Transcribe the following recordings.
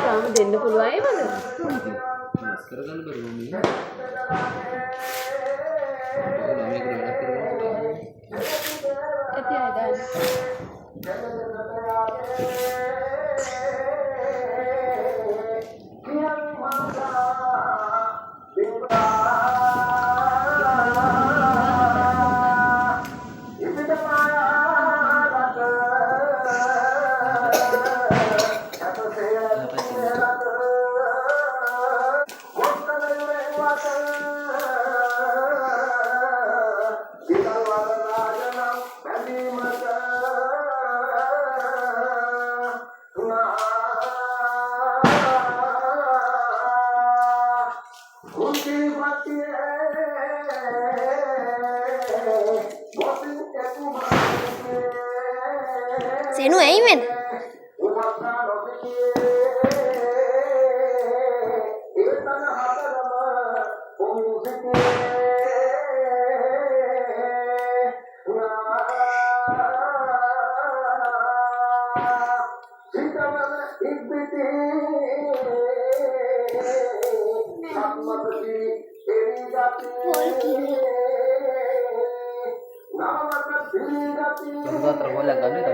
kamu deන්න පුළුවන් ඒවද? මස් කරගන්න බැරුව මේ. මේකට වැඩක් කරගන්න. ඇති අයද? Senu ඇයි වෙන? Terus boleh kan itu?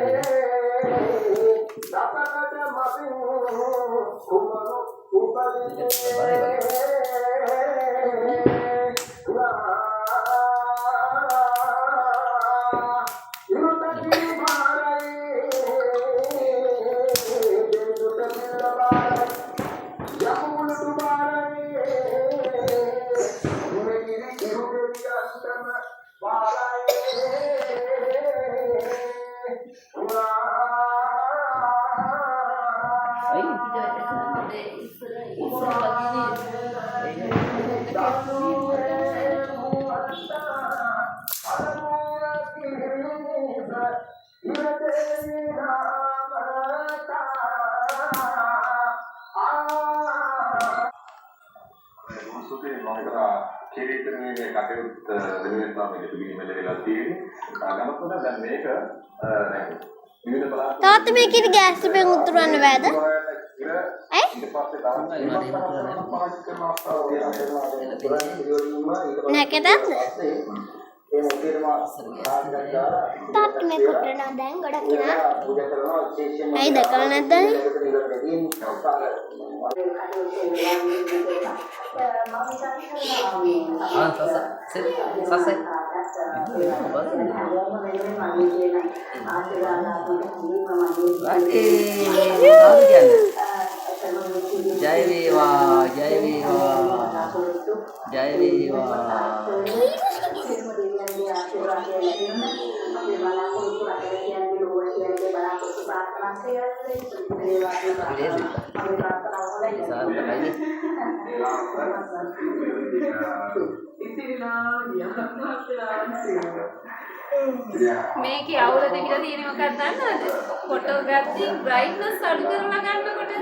තාත්ත මේකේ ගෑස් ටිකෙන් උතුරන්න බෑද? ඈ? නැකතද? තාත්ත මේක උතුරනවා දැන් ගොඩක් කෙනා. ඇයි දැකලා නැද්ද? Jai Viva, Jai Viva, Jai Viva. මේකේ අවුල දෙකලා තියෙන මොකක්ද දන්නවද? ෆොටෝ ගත්තී බ්‍රයිට්නස් අඩු කරලා ගන්නකොට